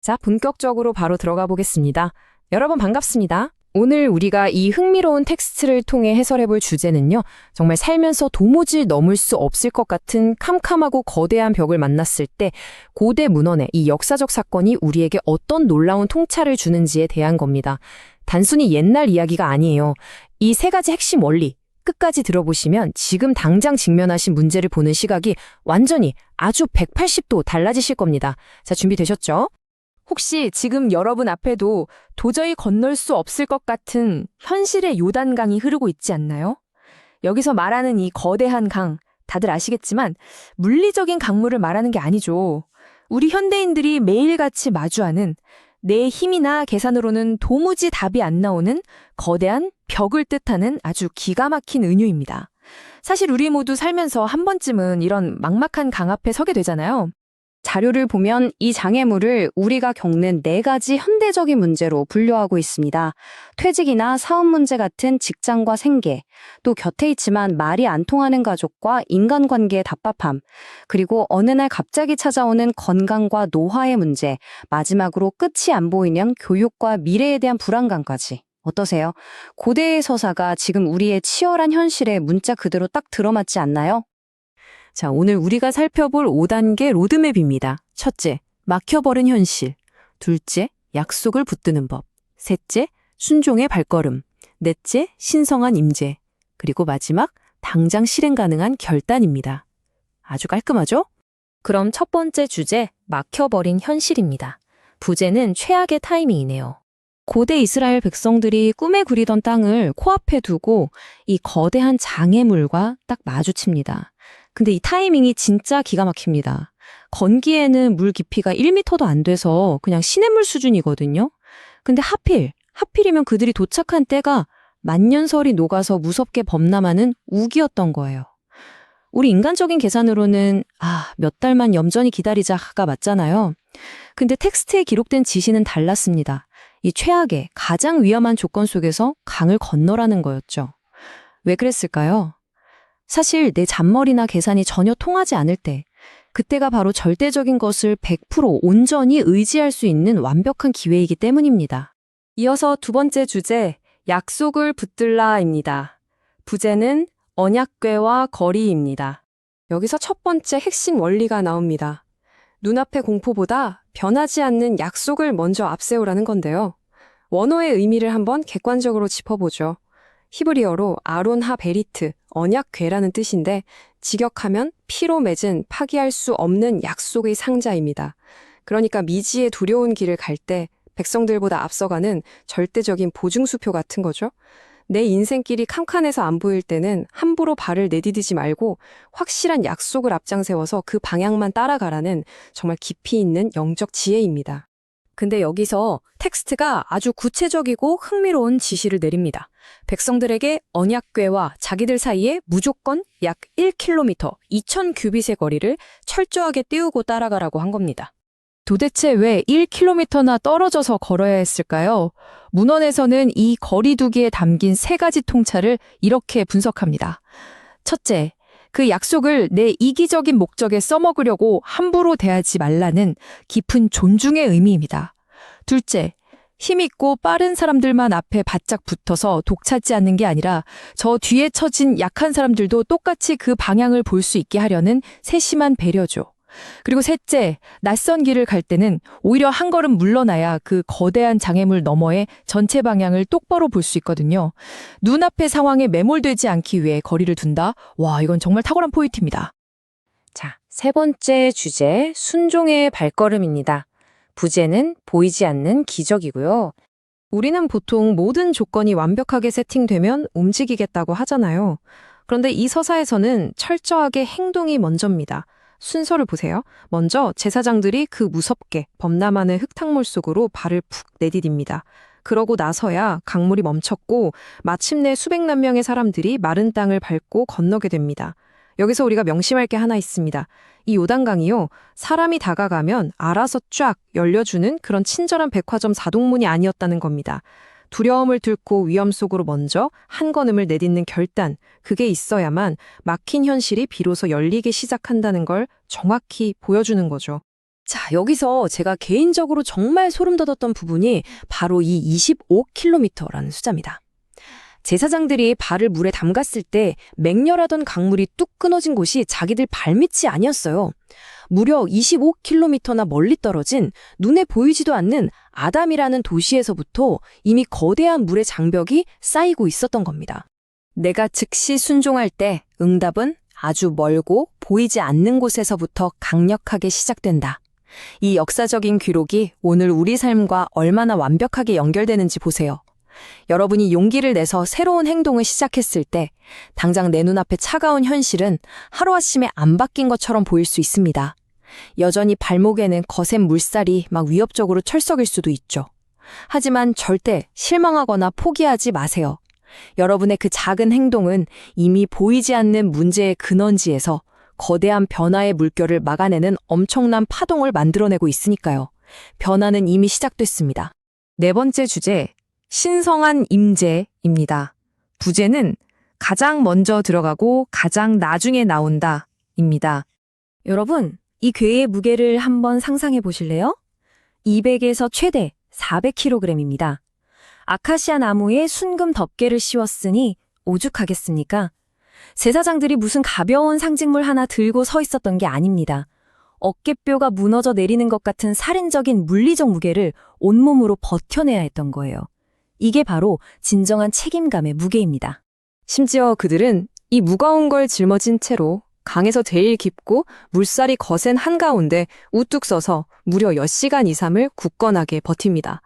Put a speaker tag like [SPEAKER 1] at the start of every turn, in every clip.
[SPEAKER 1] 자, 본격적으로 바로 들어가 보겠습니다. 여러분 반갑습니다. 오늘 우리가 이 흥미로운 텍스트를 통해 해설해 볼 주제는요. 정말 살면서 도무지 넘을 수 없을 것 같은 캄캄하고 거대한 벽을 만났을 때 고대 문헌의 이 역사적 사건이 우리에게 어떤 놀라운 통찰을 주는지에 대한 겁니다. 단순히 옛날 이야기가 아니에요. 이 세 가지 핵심 원리 끝까지 들어보시면 지금 당장 직면하신 문제를 보는 시각이 완전히 아주 180도 달라지실 겁니다. 자, 준비되셨죠? 혹시 지금 여러분 앞에도 도저히 건널 수 없을 것 같은 현실의 요단강이 흐르고 있지 않나요? 여기서 말하는 이 거대한 강, 다들 아시겠지만 물리적인 강물을 말하는 게 아니죠. 우리 현대인들이 매일같이 마주하는 내 힘이나 계산으로는 도무지 답이 안 나오는 거대한 벽을 뜻하는 아주 기가 막힌 은유입니다. 사실 우리 모두 살면서 한 번쯤은 이런 막막한 강 앞에 서게 되잖아요.
[SPEAKER 2] 자료를 보면 이 장애물을 우리가 겪는 4가지 현대적인 문제로 분류하고 있습니다. 퇴직이나 사업 문제 같은 직장과 생계, 또 곁에 있지만 말이 안 통하는 가족과 인간관계의 답답함, 그리고 어느 날 갑자기 찾아오는 건강과 노화의 문제, 마지막으로 끝이 안 보이는 교육과 미래에 대한 불안감까지. 어떠세요? 고대의 서사가 지금 우리의 치열한 현실에 문자 그대로 딱 들어맞지 않나요?
[SPEAKER 1] 자, 오늘 우리가 살펴볼 5단계 로드맵입니다. 첫째, 막혀버린 현실. 둘째, 약속을 붙드는 법. 셋째, 순종의 발걸음. 넷째, 신성한 임재. 그리고 마지막, 당장 실행 가능한 결단입니다. 아주 깔끔하죠? 그럼 첫 번째 주제, 막혀버린 현실입니다. 부제는 최악의 타이밍이네요. 고대 이스라엘 백성들이 꿈에 그리던 땅을 코앞에 두고 이 거대한 장애물과 딱 마주칩니다. 근데 이 타이밍이 진짜 기가 막힙니다. 건기에는 물 깊이가 1m도 안 돼서 그냥 시냇물 수준이거든요. 근데 하필이면 그들이 도착한 때가 만년설이 녹아서 무섭게 범람하는 우기였던 거예요. 우리 인간적인 계산으로는 몇 달만 얌전히 기다리자가 맞잖아요. 근데 텍스트에 기록된 지시는 달랐습니다. 이 최악의 가장 위험한 조건 속에서 강을 건너라는 거였죠. 왜 그랬을까요? 사실 내 잔머리나 계산이 전혀 통하지 않을 때, 그때가 바로 절대적인 것을 100% 온전히 의지할 수 있는 완벽한 기회이기 때문입니다. 이어서 두 번째 주제, 약속을 붙들라입니다. 부제는 언약궤와 거리입니다. 여기서 첫 번째 핵심 원리가 나옵니다. 눈앞의 공포보다 변하지 않는 약속을 먼저 앞세우라는 건데요. 원어의 의미를 한번 객관적으로 짚어보죠. 히브리어로 아론 하 베리트, 언약궤라는 뜻인데 직역하면 피로 맺은 파기할 수 없는 약속의 상자입니다. 그러니까 미지의 두려운 길을 갈 때 백성들보다 앞서가는 절대적인 보증수표 같은 거죠. 내 인생길이 캄캄해서 안 보일 때는 함부로 발을 내디디지 말고 확실한 약속을 앞장세워서 그 방향만 따라가라는 정말 깊이 있는 영적 지혜입니다. 근데 여기서 텍스트가 아주 구체적이고 흥미로운 지시를 내립니다. 백성들에게 언약궤와 자기들 사이에 무조건 약 1km, 2000 규빗의 거리를 철저하게 띄우고 따라가라고 한 겁니다. 도대체 왜 1km나 떨어져서 걸어야 했을까요? 문헌에서는 이 거리 두기에 담긴 3가지 통찰을 이렇게 분석합니다. 첫째, 그 약속을 내 이기적인 목적에 써먹으려고 함부로 대하지 말라는 깊은 존중의 의미입니다. 둘째, 힘있고 빠른 사람들만 앞에 바짝 붙어서 독차지 않는 게 아니라 저 뒤에 처진 약한 사람들도 똑같이 그 방향을 볼 수 있게 하려는 세심한 배려죠. 그리고 셋째, 낯선 길을 갈 때는 오히려 한 걸음 물러나야 그 거대한 장애물 너머의 전체 방향을 똑바로 볼 수 있거든요. 눈앞의 상황에 매몰되지 않기 위해 거리를 둔다? 와, 이건 정말 탁월한 포인트입니다. 자, 세 번째 주제, 순종의 발걸음입니다. 부제는 보이지 않는 기적이고요. 우리는 보통 모든 조건이 완벽하게 세팅되면 움직이겠다고 하잖아요. 그런데 이 서사에서는 철저하게 행동이 먼저입니다. 순서를 보세요. 먼저 제사장들이 그 무섭게 범람하는 흙탕물 속으로 발을 푹 내디딥니다. 그러고 나서야 강물이 멈췄고 마침내 수백만 명의 사람들이 마른 땅을 밟고 건너게 됩니다. 여기서 우리가 명심할 게 하나 있습니다. 이 요단강이요, 사람이 다가가면 알아서 쫙 열려주는 그런 친절한 백화점 사동문이 아니었다는 겁니다. 두려움을 뚫고 위험 속으로 먼저 한 걸음을 내딛는 결단, 그게 있어야만 막힌 현실이 비로소 열리기 시작한다는 걸 정확히 보여주는 거죠. 자, 여기서 제가 개인적으로 정말 소름 돋았던 부분이 바로 이 25km라는 숫자입니다. 제사장들이 발을 물에 담갔을 때 맹렬하던 강물이 뚝 끊어진 곳이 자기들 발밑이 아니었어요. 무려 25km나 멀리 떨어진 눈에 보이지도 않는 아담이라는 도시에서부터 이미 거대한 물의 장벽이 쌓이고 있었던 겁니다. 내가 즉시 순종할 때 응답은 아주 멀고 보이지 않는 곳에서부터 강력하게 시작된다. 이 역사적인 기록이 오늘 우리 삶과 얼마나 완벽하게 연결되는지 보세요. 여러분이 용기를 내서 새로운 행동을 시작했을 때 당장 내 눈앞에 차가운 현실은 하루아침에 안 바뀐 것처럼 보일 수 있습니다. 여전히 발목에는 거센 물살이 막 위협적으로 철썩일 수도 있죠. 하지만 절대 실망하거나 포기하지 마세요. 여러분의 그 작은 행동은 이미 보이지 않는 문제의 근원지에서 거대한 변화의 물결을 막아내는 엄청난 파동을 만들어내고 있으니까요. 변화는 이미 시작됐습니다. 네 번째 주제, 신성한 임재입니다. 부제는 가장 먼저 들어가고 가장 나중에 나온다입니다. 여러분, 이 궤의 무게를 한번 상상해 보실래요? 200에서 최대 400kg입니다. 아카시아 나무에 순금 덮개를 씌웠으니 오죽하겠습니까? 제사장들이 무슨 가벼운 상징물 하나 들고 서 있었던 게 아닙니다. 어깨뼈가 무너져 내리는 것 같은 살인적인 물리적 무게를 온몸으로 버텨내야 했던 거예요. 이게 바로 진정한 책임감의 무게입니다. 심지어 그들은 이 무거운 걸 짊어진 채로 강에서 제일 깊고 물살이 거센 한가운데 우뚝 서서 무려 10시간 이상을 굳건하게 버팁니다.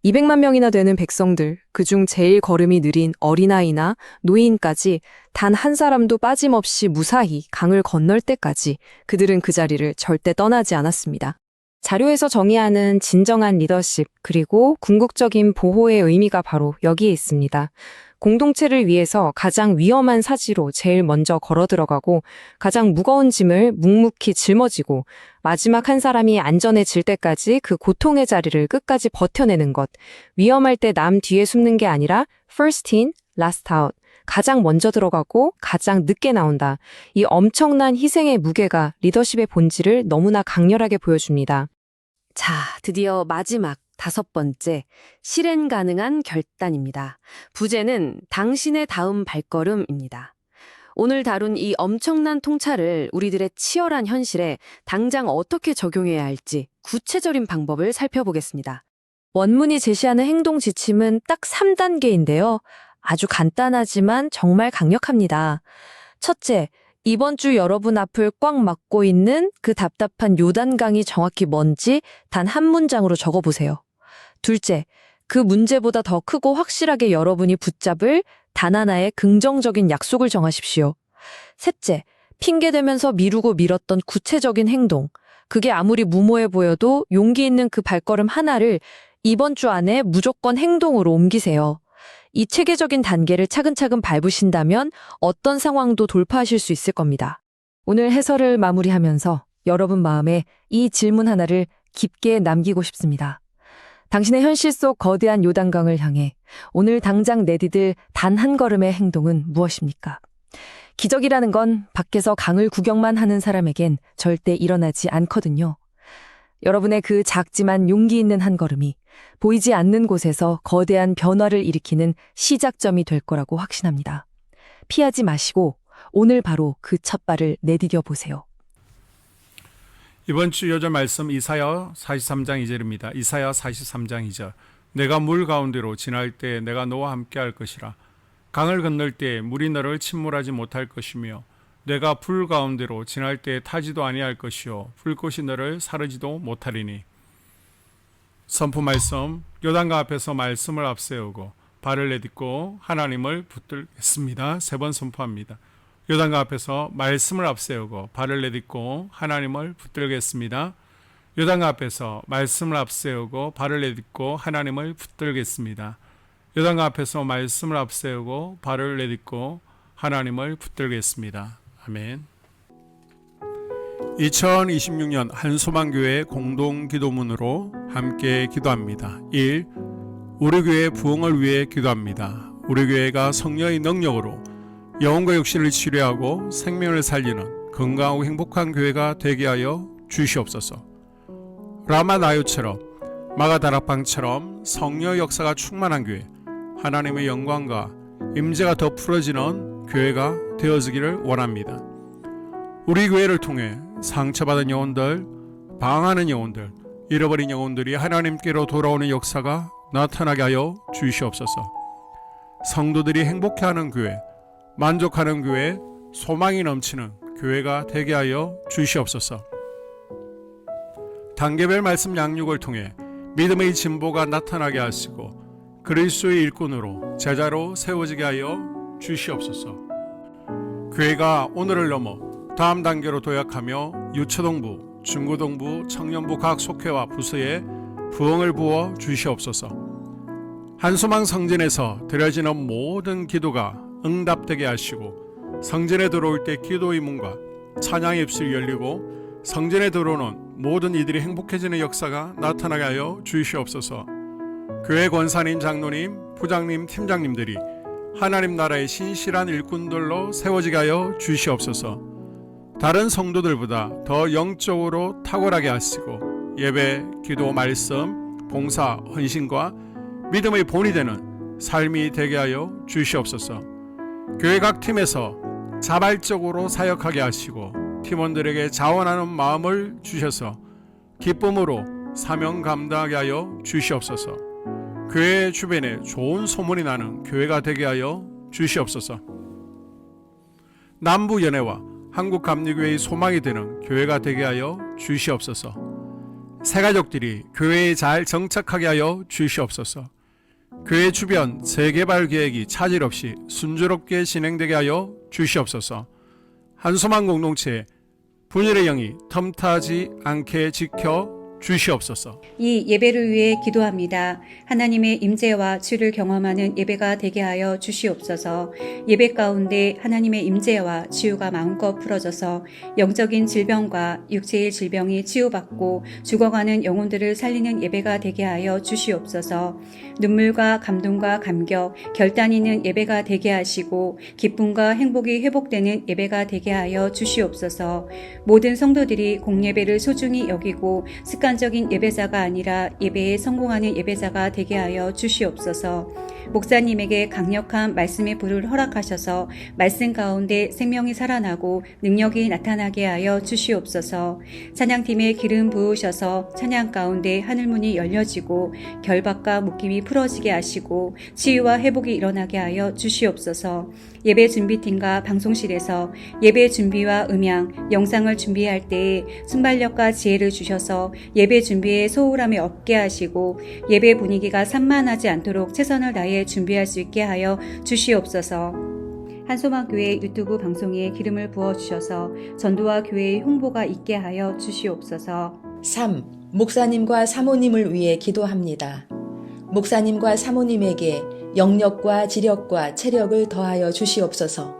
[SPEAKER 1] 200만 명이나 되는 백성들, 그중 제일 걸음이 느린 어린아이나 노인까지 단 한 사람도 빠짐없이 무사히 강을 건널 때까지 그들은 그 자리를 절대 떠나지 않았습니다. 자료에서 정의하는 진정한 리더십, 그리고 궁극적인 보호의 의미가 바로 여기에 있습니다. 공동체를 위해서 가장 위험한 사지로 제일 먼저 걸어 들어가고 가장 무거운 짐을 묵묵히 짊어지고 마지막 한 사람이 안전해질 때까지 그 고통의 자리를 끝까지 버텨내는 것. 위험할 때 남 뒤에 숨는 게 아니라 first in, last out. 가장 먼저 들어가고 가장 늦게 나온다. 이 엄청난 희생의 무게가 리더십의 본질을 너무나 강렬하게 보여줍니다. 자, 드디어 마지막 5번째, 실행 가능한 결단입니다. 부제는 당신의 다음 발걸음입니다. 오늘 다룬 이 엄청난 통찰을 우리들의 치열한 현실에 당장 어떻게 적용해야 할지 구체적인 방법을 살펴보겠습니다. 원문이 제시하는 행동 지침은 딱 3단계인데요. 아주 간단하지만 정말 강력합니다. 첫째, 이번 주 여러분 앞을 꽉 막고 있는 그 답답한 요단강이 정확히 뭔지 단 한 문장으로 적어보세요. 둘째, 그 문제보다 더 크고 확실하게 여러분이 붙잡을 단 하나의 긍정적인 약속을 정하십시오. 셋째, 핑계대면서 미루고 미뤘던 구체적인 행동. 그게 아무리 무모해 보여도 용기 있는 그 발걸음 하나를 이번 주 안에 무조건 행동으로 옮기세요. 이 체계적인 단계를 차근차근 밟으신다면 어떤 상황도 돌파하실 수 있을 겁니다. 오늘 해설을 마무리하면서 여러분 마음에 이 질문 하나를 깊게 남기고 싶습니다. 당신의 현실 속 거대한 요단강을 향해 오늘 당장 내디딜 단 한 걸음의 행동은 무엇입니까? 기적이라는 건 밖에서 강을 구경만 하는 사람에겐 절대 일어나지 않거든요. 여러분의 그 작지만 용기 있는 한 걸음이 보이지 않는 곳에서 거대한 변화를 일으키는 시작점이 될 거라고 확신합니다. 피하지 마시고 오늘 바로 그 첫 발을 내디뎌 보세요.
[SPEAKER 3] 이번 주 요절 말씀 이사야 43장 2절입니다. 이사야 43장 2절. 내가 물 가운데로 지날 때 내가 너와 함께 할 것이라. 강을 건널 때 물이 너를 침몰하지 못할 것이며 내가 불 가운데로 지날 때 타지도 아니할 것이요 불꽃이 너를 사르지도 못하리니. 선포 말씀, 요단강 앞에서 말씀을 앞세우고 발을 내딛고 하나님을 붙들겠습니다. 3번 선포합니다. 요단강 앞에서 말씀을 앞세우고 발을 내딛고 하나님을 붙들겠습니다. 요단강 앞에서 말씀을 앞세우고 발을 내딛고 하나님을 붙들겠습니다. 요단강 앞에서 말씀을 앞세우고 발을 내딛고 하나님을 붙들겠습니다. 아멘. 2026년 한소망교회 공동기도문으로 함께 기도합니다. 1. 우리 교회 부흥을 위해 기도합니다. 우리 교회가 성령의 능력으로 영혼과 육신을 치료하고 생명을 살리는 건강하고 행복한 교회가 되게 하여 주시옵소서. 라마나유처럼 마가다락방처럼 성령의 역사가 충만한 교회, 하나님의 영광과 임재가 더 풀어지는 교회가 되어지기를 원합니다. 우리 교회를 통해 상처받은 영혼들, 방황하는 영혼들, 잃어버린 영혼들이 하나님께로 돌아오는 역사가 나타나게 하여 주시옵소서. 성도들이 행복해하는 교회, 만족하는 교회, 소망이 넘치는 교회가 되게 하여 주시옵소서. 단계별 말씀 양육을 통해 믿음의 진보가 나타나게 하시고 그리스도의 일꾼으로 제자로 세워지게 하여 주시옵소서. 교회가 오늘을 넘어 다음 단계로 도약하며 유초동부, 중고동부, 청년부 각 속회와 부서에 부흥을 부어 주시옵소서. 한소망 성전에서 드려지는 모든 기도가 응답되게 하시고 성전에 들어올 때 기도의 문과 찬양의 입술이 열리고 성전에 들어오는 모든 이들이 행복해지는 역사가 나타나게 하여 주시옵소서. 교회 권사님, 장로님, 부장님, 팀장님들이 하나님 나라의 신실한 일꾼들로 세워지게 하여 주시옵소서. 다른 성도들보다 더 영적으로 탁월하게 하시고 예배, 기도, 말씀, 봉사, 헌신과 믿음의 본이 되는 삶이 되게 하여 주시옵소서. 교회 각 팀에서 자발적으로 사역하게 하시고 팀원들에게 자원하는 마음을 주셔서 기쁨으로 사명 감당하게 하여 주시옵소서. 교회 주변에 좋은 소문이 나는 교회가 되게 하여 주시옵소서. 남부연회와 한국감리교회의 소망이 되는 교회가 되게 하여 주시옵소서. 새가족들이 교회에 잘 정착하게 하여 주시옵소서. 교회 주변 재개발 계획이 차질 없이 순조롭게 진행되게 하여 주시옵소서. 한소망 공동체에 분열의 영이 텀타지 않게 지켜 주시옵소서.
[SPEAKER 4] 이 예배를 위해 기도합니다. 하나님의 임재와 주를 경험하는 예배가 되게 하여 주시옵소서. 예배 가운데 하나님의 임재와 치유가 마음껏 풀어져서 영적인 질병과 육체의 질병이 치유받고 죽어가는 영혼들을 살리는 예배가 되게 하여 주시옵소서. 눈물과 감동과 감격, 결단 있는 예배가 되게 하시고 기쁨과 행복이 회복되는 예배가 되게 하여 주시옵소서. 모든 성도들이 공예배를 소중히 여기고 습관적인 예배자가 아니라 예배에 성공하는 예배자가 되게 하여 주시옵소서. 목사님에게 강력한 말씀의 불을 허락하셔서 말씀 가운데 생명이 살아나고 능력이 나타나게 하여 주시옵소서. 찬양팀에 기름 부으셔서 찬양 가운데 하늘문이 열려지고 결박과 묶임이 풀어지게 하시고 치유와 회복이 일어나게 하여 주시옵소서. 예배 준비팀과 방송실에서 예배 준비와 음향, 영상을 준비할 때에 순발력과 지혜를 주셔서 예배 준비에 소홀함이 없게 하시고 예배 분위기가 산만하지 않도록 최선을 다해 준비할 수 있게 하여 주시옵소서. 한소망교회 유튜브 방송에 기름을 부어주셔서 전도와 교회의 홍보가 있게 하여 주시옵소서.
[SPEAKER 5] 3. 목사님과 사모님을 위해 기도합니다. 목사님과 사모님에게 영력과 지력과 체력을 더하여 주시옵소서.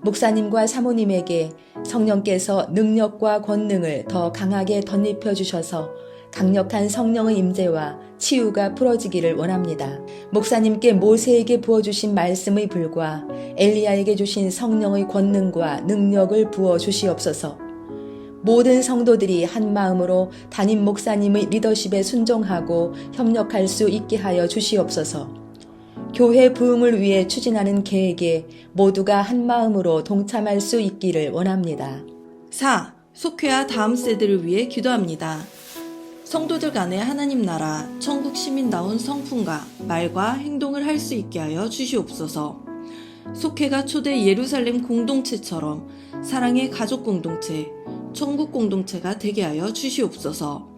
[SPEAKER 5] 목사님과 사모님에게 성령께서 능력과 권능을 더 강하게 덧입혀 주셔서 강력한 성령의 임재와 치유가 풀어지기를 원합니다. 목사님께 모세에게 부어주신 말씀의 불과 엘리야에게 주신 성령의 권능과 능력을 부어 주시옵소서. 모든 성도들이 한 마음으로 담임 목사님의 리더십에 순종하고 협력할 수 있게 하여 주시옵소서. 교회 부흥을 위해 추진하는 계획에 모두가 한 마음으로 동참할 수 있기를 원합니다.
[SPEAKER 6] 4. 속회와 다음 세대를 위해 기도합니다. 성도들 간의 하나님 나라, 천국 시민다운 성품과 말과 행동을 할 수 있게 하여 주시옵소서. 속회가 초대 예루살렘 공동체처럼 사랑의 가족 공동체, 천국 공동체가 되게 하여 주시옵소서.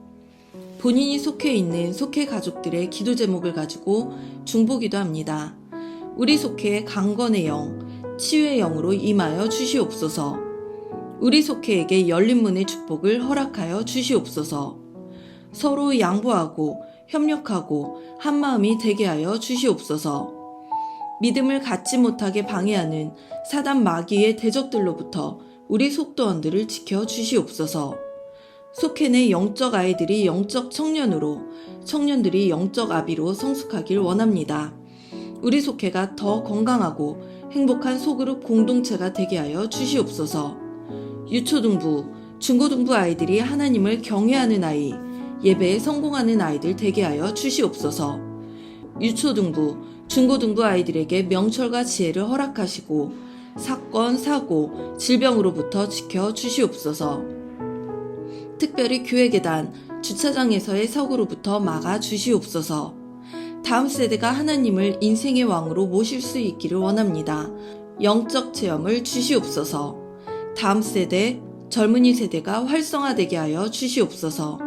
[SPEAKER 6] 본인이 속해 있는 속해 가족들의 기도 제목을 가지고 중보기도 합니다. 우리 속해의 강건의 영, 치유의 영으로 임하여 주시옵소서. 우리 속해에게 열린 문의 축복을 허락하여 주시옵소서. 서로 양보하고 협력하고 한마음이 되게 하여 주시옵소서. 믿음을 갖지 못하게 방해하는 사단 마귀의 대적들로부터 우리 속도원들을 지켜 주시옵소서. 속해 내 영적 아이들이 영적 청년으로, 청년들이 영적 아비로 성숙하길 원합니다. 우리 속해가 더 건강하고 행복한 소그룹 공동체가 되게 하여 주시옵소서. 유초등부, 중고등부 아이들이 하나님을 경외하는 아이, 예배에 성공하는 아이들 되게 하여 주시옵소서. 유초등부, 중고등부 아이들에게 명철과 지혜를 허락하시고 사건, 사고, 질병으로부터 지켜 주시옵소서. 특별히 교회 계단, 주차장에서의 사고로부터 막아 주시옵소서. 다음 세대가 하나님을 인생의 왕으로 모실 수 있기를 원합니다. 영적 체험을 주시옵소서. 다음 세대, 젊은이 세대가 활성화되게 하여 주시옵소서.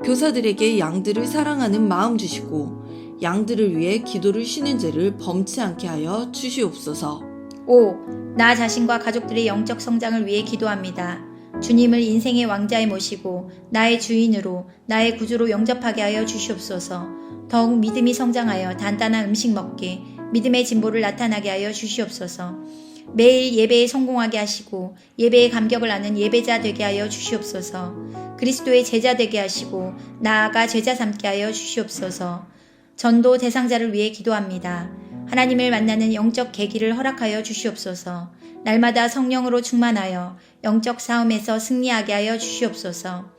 [SPEAKER 6] 교사들에게 양들을 사랑하는 마음 주시고 양들을 위해 기도를 쉬는 죄를 범치 않게 하여 주시옵소서.
[SPEAKER 7] 5. 나 자신과 가족들의 영적 성장을 위해 기도합니다. 주님을 인생의 왕자에 모시고 나의 주인으로 나의 구주로 영접하게 하여 주시옵소서. 더욱 믿음이 성장하여 단단한 음식 먹게 믿음의 진보를 나타나게 하여 주시옵소서. 매일 예배에 성공하게 하시고 예배의 감격을 아는 예배자 되게 하여 주시옵소서. 그리스도의 제자 되게 하시고 나아가 제자 삼게 하여 주시옵소서. 전도 대상자를 위해 기도합니다. 하나님을 만나는 영적 계기를 허락하여 주시옵소서. 날마다 성령으로 충만하여 영적 싸움에서 승리하게 하여 주시옵소서.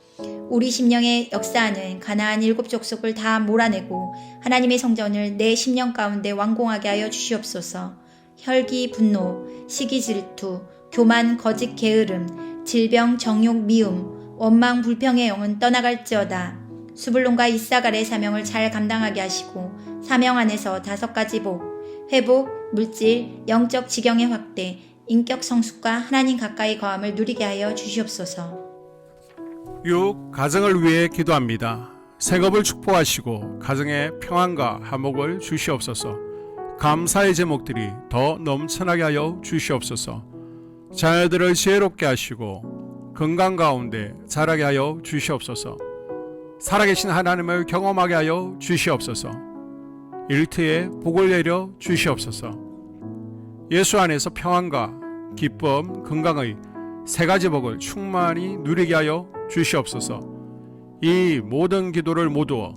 [SPEAKER 7] 우리 심령에 역사하는 가나안 7 족속을 다 몰아내고 하나님의 성전을 내 심령 가운데 완공하게 하여 주시옵소서. 혈기, 분노, 시기, 질투, 교만, 거짓, 게으름, 질병, 정욕, 미움, 원망, 불평의 영은 떠나갈지어다. 수불론과 이사갈의 사명을 잘 감당하게 하시고 사명 안에서 5가지 복, 회복, 물질, 영적 지경의 확대, 인격 성숙과 하나님 가까이 거함을 누리게 하여 주시옵소서.
[SPEAKER 3] 6. 가정을 위해 기도합니다. 새겁을 축복하시고 가정에 평안과 화목을 주시옵소서. 감사의 제목들이 더 넘쳐나게 하여 주시옵소서. 자녀들을 지혜롭게 하시고 건강 가운데 자라게 하여 주시옵소서. 살아계신 하나님을 경험하게 하여 주시옵소서. 일터에 복을 내려 주시옵소서. 예수 안에서 평안과 기쁨, 건강의 3가지 복을 충만히 누리게 하여 주시옵소서. 이 모든 기도를 모두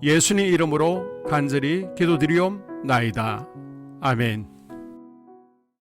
[SPEAKER 3] 예수님 이름으로 간절히 기도드리옵나이다. 아멘.